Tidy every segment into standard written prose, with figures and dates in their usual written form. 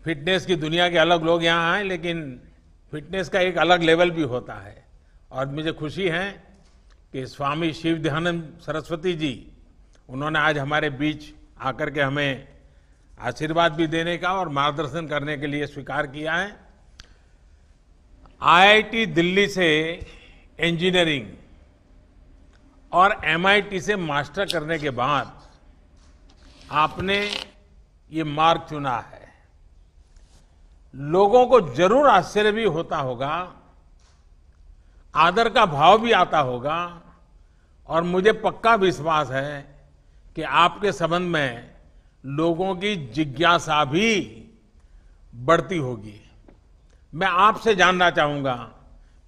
Fitness की दुनिया के अलग लोग यहाँ आए, लेकिन फिटनेस का एक अलग लेवल भी होता है। और मुझे खुशी है कि स्वामी शिव दयानंद सरस्वती जी, उन्होंने आज हमारे बीच आकर के हमें आशीर्वाद भी देने का और मार्गदर्शन करने के लिए स्वीकार किया है। आईआईटी दिल्ली से इंजीनियरिंग और एमआईटी से मास्टर करने के बाद आपने ये मार्ग चुना है। लोगों को जरूर आश्चर्य भी होता होगा, आदर का भाव भी आता होगा, और मुझे पक्का विश्वास है कि आपके संबंध में लोगों की जिज्ञासा भी बढ़ती होगी। मैं आपसे जानना चाहूंगा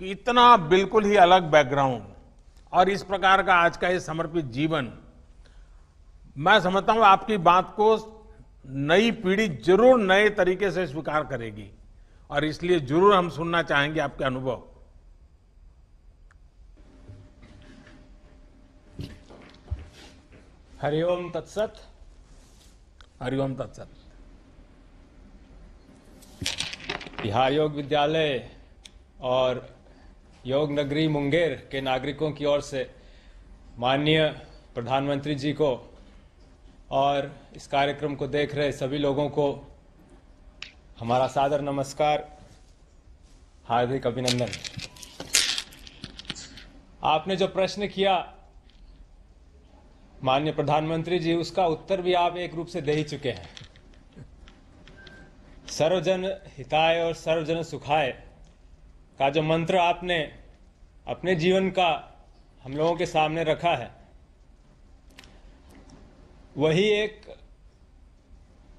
कि इतना बिल्कुल ही अलग बैकग्राउंड और इस प्रकार का आज का ये समर्पित जीवन, मैं समझता हूं आपकी बात को नई पीढ़ी जरूर नए तरीके से स्वीकार करेगी, और इसलिए जरूर हम सुनना चाहेंगे आपके अनुभव। हरिओम तत्सत। हरिओम तत्सत। बिहार योग विद्यालय और योग नगरी मुंगेर के नागरिकों की ओर से माननीय प्रधानमंत्री जी को और इस कार्यक्रम को देख रहे सभी लोगों को हमारा सादर नमस्कार, हार्दिक अभिनंदन। आपने जो प्रश्न किया माननीय प्रधानमंत्री जी, उसका उत्तर भी आप एक रूप से दे ही चुके हैं। सर्वजन हिताय और सर्वजन सुखाय का जो मंत्र आपने अपने जीवन का हम लोगों के सामने रखा है, वही एक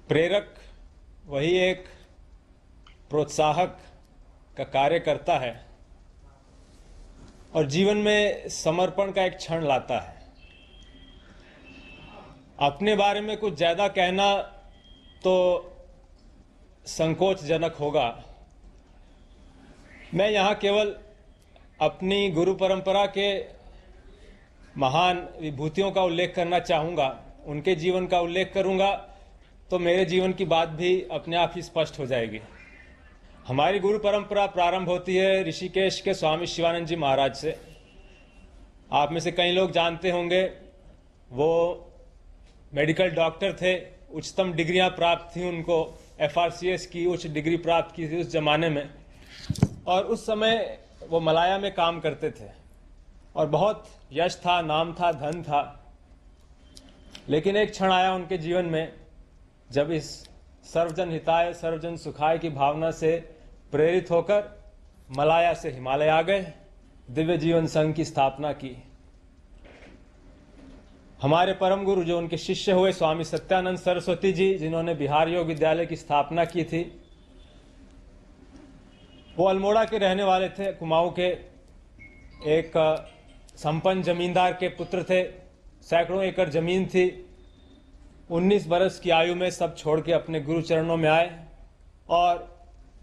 प्रेरक, वही एक प्रोत्साहक का कार्य करता है और जीवन में समर्पण का एक क्षण लाता है। अपने बारे में कुछ ज्यादा कहना तो संकोचजनक होगा। मैं यहाँ केवल अपनी गुरु परंपरा के महान विभूतियों का उल्लेख करना चाहूँगा। उनके जीवन का उल्लेख करूँगा तो मेरे जीवन की बात भी अपने आप ही स्पष्ट हो जाएगी। हमारी गुरु परंपरा प्रारंभ होती है ऋषिकेश के स्वामी शिवानंद जी महाराज से। आप में से कई लोग जानते होंगे, वो मेडिकल डॉक्टर थे, उच्चतम डिग्रियां प्राप्त थी उनको, FRCS की उच्च डिग्री प्राप्त की थी उस जमाने में, और उस समय वो मलाया में काम करते थे और बहुत यश था, नाम था, धन था। लेकिन एक क्षण आया उनके जीवन में जब इस सर्वजन हिताय सर्वजन सुखाय की भावना से प्रेरित होकर मलाया से हिमालय आ गए, दिव्य जीवन संघ की स्थापना की। हमारे परम गुरु जो उनके शिष्य हुए स्वामी सत्यानंद सरस्वती जी, जिन्होंने बिहार योग विद्यालय की स्थापना की थी, वो अल्मोड़ा के रहने वाले थे। कुमाऊं के एक संपन्न जमींदार के पुत्र थे। सैकड़ों एकड़ जमीन थी। 19 बरस की आयु में सब छोड़ के अपने गुरु चरणों में आए और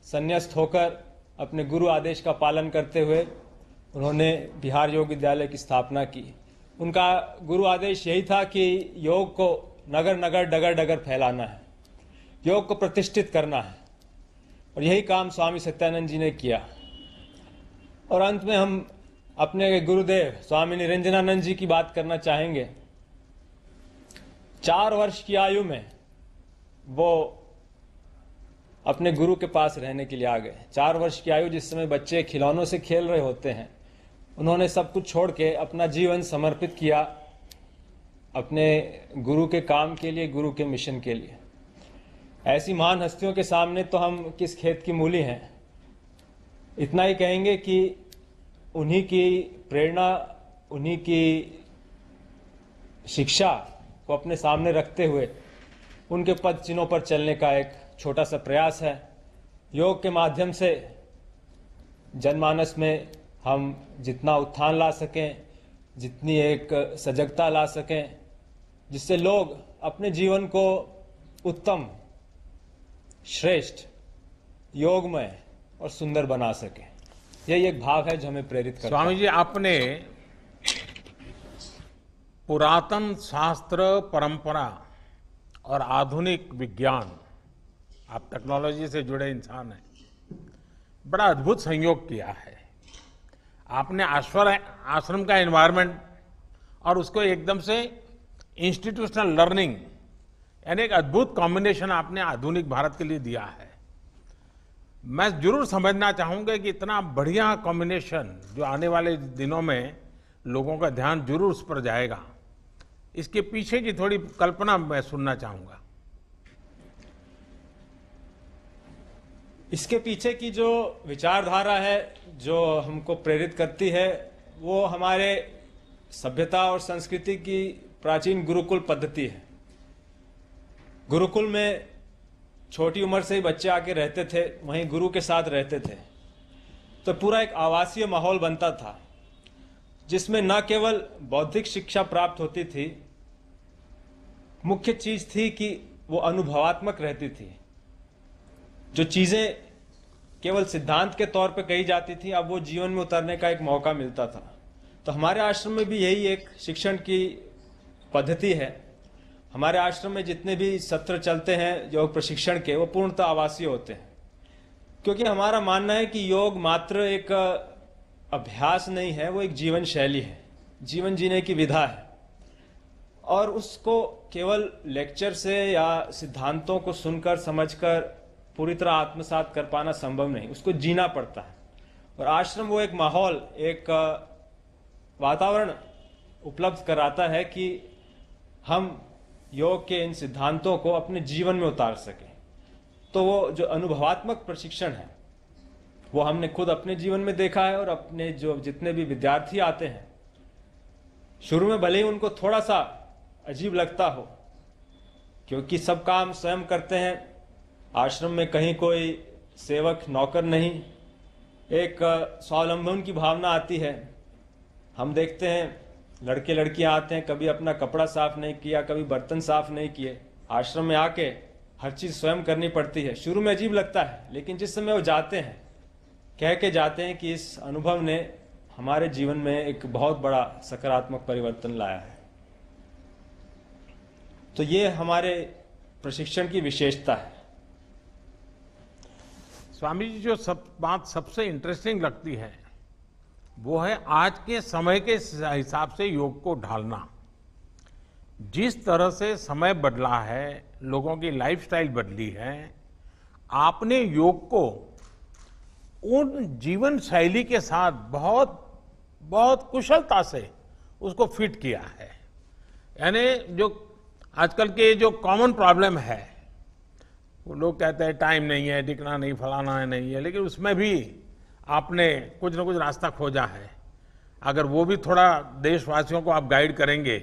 संन्यास्त होकर अपने गुरु आदेश का पालन करते हुए उन्होंने बिहार योग विद्यालय की स्थापना की। उनका गुरु आदेश यही था कि योग को नगर नगर डगर डगर फैलाना है, योग को प्रतिष्ठित करना है, और यही काम स्वामी सत्यानंद जी ने किया। और अंत में हम अपने गुरुदेव स्वामी निरंजनानंद जी की बात करना चाहेंगे। 4 वर्ष की आयु में वो अपने गुरु के पास रहने के लिए आ गए। 4 वर्ष की आयु, जिस समय बच्चे खिलौनों से खेल रहे होते हैं, उन्होंने सब कुछ छोड़ के अपना जीवन समर्पित किया अपने गुरु के काम के लिए, गुरु के मिशन के लिए। ऐसी महान हस्तियों के सामने तो हम किस खेत की मूली हैं। इतना ही कहेंगे कि उन्हीं की प्रेरणा, उन्हीं की शिक्षा को अपने सामने रखते हुए उनके पद चिन्हों पर चलने का एक छोटा सा प्रयास है। योग के माध्यम से जनमानस में हम जितना उत्थान ला सकें, जितनी एक सजगता ला सकें, जिससे लोग अपने जीवन को उत्तम, श्रेष्ठ, योगमय और सुंदर बना सकें, यही एक भाव है जो हमें प्रेरित करता है। स्वामी जी, आपने पुरातन शास्त्र परंपरा और आधुनिक विज्ञान, आप टेक्नोलॉजी से जुड़े इंसान हैं, बड़ा अद्भुत संयोग किया है। आपने आश्रम का एनवायरनमेंट और उसको एकदम से इंस्टीट्यूशनल लर्निंग, यानी एक अद्भुत कॉम्बिनेशन आपने आधुनिक भारत के लिए दिया है। मैं जरूर समझना चाहूंगा कि इतना बढ़िया कॉम्बिनेशन जो आने वाले दिनों में लोगों का ध्यान जरूर उस पर जाएगा, इसके पीछे की थोड़ी कल्पना मैं सुनना चाहूंगा। इसके पीछे की जो विचारधारा है, जो हमको प्रेरित करती है, वो हमारे सभ्यता और संस्कृति की प्राचीन गुरुकुल पद्धति है। गुरुकुल में छोटी उम्र से ही बच्चे आके रहते थे, वहीं गुरु के साथ रहते थे, तो पूरा एक आवासीय माहौल बनता था जिसमें न केवल बौद्धिक शिक्षा प्राप्त होती थी, मुख्य चीज थी कि वो अनुभवात्मक रहती थी। जो चीजें केवल सिद्धांत के तौर पे कही जाती थी, अब वो जीवन में उतरने का एक मौका मिलता था। तो हमारे आश्रम में भी यही एक शिक्षण की पद्धति है। हमारे आश्रम में जितने भी सत्र चलते हैं योग प्रशिक्षण के, वो पूर्णतः आवासीय होते हैं, क्योंकि हमारा मानना है कि योग मात्र एक अभ्यास नहीं है, वो एक जीवन शैली है, जीवन जीने की विधा है। और उसको केवल लेक्चर से या सिद्धांतों को सुनकर समझकर पूरी तरह आत्मसात कर पाना संभव नहीं, उसको जीना पड़ता है। और आश्रम वो एक माहौल, एक वातावरण उपलब्ध कराता है कि हम योग के इन सिद्धांतों को अपने जीवन में उतार सकें। तो वो जो अनुभवात्मक प्रशिक्षण है, वो हमने खुद अपने जीवन में देखा है। और अपने जो जितने भी विद्यार्थी आते हैं, शुरू में भले ही उनको थोड़ा सा अजीब लगता हो, क्योंकि सब काम स्वयं करते हैं। आश्रम में कहीं कोई सेवक नौकर नहीं, एक स्वावलंबन की भावना आती है। हम देखते हैं लड़के लड़कियां आते हैं, कभी अपना कपड़ा साफ नहीं किया, कभी बर्तन साफ नहीं किए, आश्रम में आके हर चीज स्वयं करनी पड़ती है। शुरू में अजीब लगता है, लेकिन जिस समय वो जाते हैं, कह के जाते हैं कि इस अनुभव ने हमारे जीवन में एक बहुत बड़ा सकारात्मक परिवर्तन लाया है। तो ये हमारे प्रशिक्षण की विशेषता है। स्वामी जी, जो बात सबसे इंटरेस्टिंग लगती है वो है आज के समय के हिसाब से योग को ढालना। जिस तरह से समय बदला है, लोगों की लाइफस्टाइल बदली है, आपने योग को उन जीवन शैली के साथ बहुत बहुत कुशलता से उसको फिट किया है। यानी जो आजकल के जो कॉमन प्रॉब्लम है, वो लोग कहते हैं टाइम नहीं है, दिखना नहीं, फलाना है, नहीं है, लेकिन उसमें भी आपने कुछ ना कुछ रास्ता खोजा है। अगर वो भी थोड़ा देशवासियों को आप गाइड करेंगे।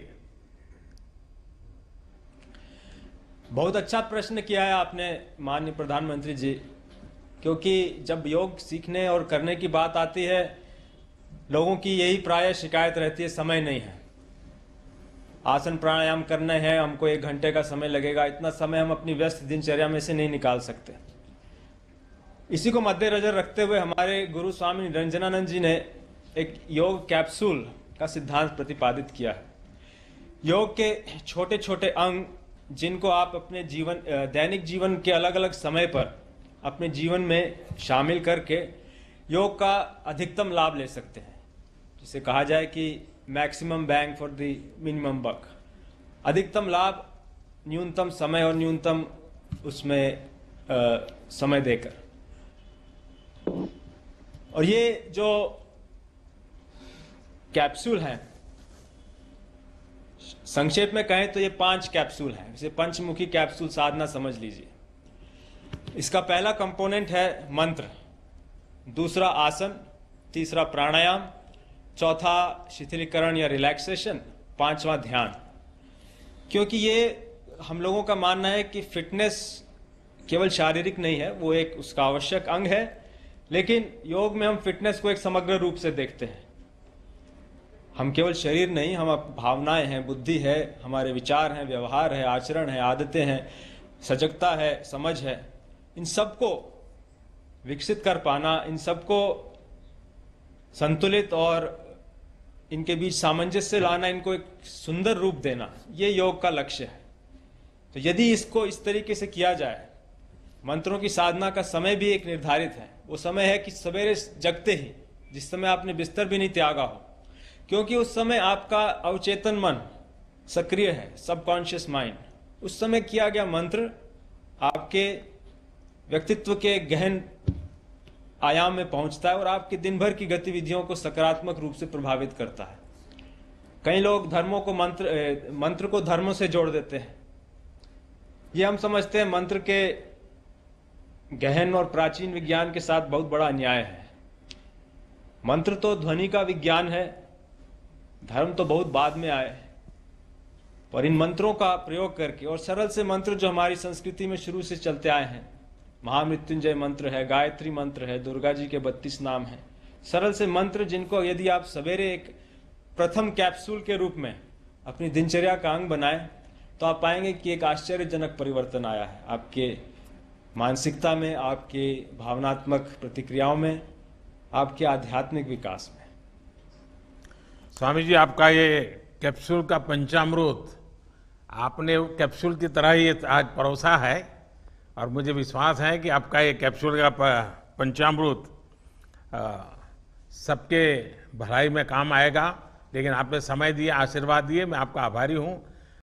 बहुत अच्छा प्रश्न किया है आपने माननीय प्रधानमंत्री जी, क्योंकि जब योग सीखने और करने की बात आती है, लोगों की यही प्राय शिकायत रहती है, समय नहीं है। आसन प्राणायाम करने हैं, हमको 1 घंटे का समय लगेगा, इतना समय हम अपनी व्यस्त दिनचर्या में से नहीं निकाल सकते। इसी को मद्देनजर रखते हुए हमारे गुरु स्वामी निरंजनानंद जी ने एक योग कैप्सूल का सिद्धांत प्रतिपादित किया है। योग के छोटे छोटे अंग, जिनको आप अपने जीवन दैनिक जीवन के अलग अलग समय पर अपने जीवन में शामिल करके योग का अधिकतम लाभ ले सकते हैं। जिसे कहा जाए कि maximum bang for the minimum buck, अधिकतम लाभ न्यूनतम समय और न्यूनतम उसमें समय देकर। और ये जो कैप्सूल हैं, संक्षेप में कहें तो ये 5 कैप्सूल हैं। इसे पंचमुखी कैप्सूल साधना समझ लीजिए। इसका पहला कंपोनेंट है मंत्र, दूसरा आसन, तीसरा प्राणायाम, चौथा शिथिलीकरण या रिलैक्सेशन, 5वां ध्यान। क्योंकि ये हम लोगों का मानना है कि फिटनेस केवल शारीरिक नहीं है, वो एक उसका आवश्यक अंग है, लेकिन योग में हम फिटनेस को एक समग्र रूप से देखते हैं। हम केवल शरीर नहीं, हम भावनाएं हैं, बुद्धि है, हमारे विचार हैं, व्यवहार है, आचरण है, आदतें हैं, सजगता है, समझ है, इन सबको विकसित कर पाना, इन सबको संतुलित और इनके बीच सामंजस्य लाना, इनको एक सुंदर रूप देना, ये योग का लक्ष्य है। तो यदि इसको इस तरीके से किया जाए मंत्रों की साधना का समय भी एक निर्धारित है। वो समय है कि सवेरे जगते ही, जिस समय आपने बिस्तर भी नहीं त्यागा हो, क्योंकि उस समय आपका अवचेतन मन सक्रिय है, सबकॉन्शियस माइंड। उस समय किया गया मंत्र आपके व्यक्तित्व के गहन आयाम में पहुंचता है और आपके दिन भर की गतिविधियों को सकारात्मक रूप से प्रभावित करता है। कई लोग धर्मों को मंत्र को धर्मों से जोड़ देते हैं। ये हम समझते हैं मंत्र के गहन और प्राचीन विज्ञान के साथ बहुत बड़ा अन्याय है। मंत्र तो ध्वनि का विज्ञान है, धर्म तो बहुत बाद में आए। और इन मंत्रों का प्रयोग करके, और सरल से मंत्र जो हमारी संस्कृति में शुरू से चलते आए हैं, महामृत्युंजय मंत्र है, गायत्री मंत्र है, दुर्गा जी के 32 नाम हैं, सरल से मंत्र जिनको यदि आप सवेरे एक प्रथम कैप्सूल के रूप में अपनी दिनचर्या का अंग बनाएं तो आप पाएंगे कि एक आश्चर्यजनक परिवर्तन आया है आपके मानसिकता में, आपके भावनात्मक प्रतिक्रियाओं में, आपके आध्यात्मिक विकास में। स्वामी जी, आपका ये कैप्सूल का पंचामृत आपने कैप्सूल की तरह ही आज परोसा है और मुझे विश्वास है कि आपका ये कैप्सूल का पंचामृत सबके भलाई में काम आएगा। लेकिन आपने समय दिया, आशीर्वाद दिए, मैं आपका आभारी हूँ।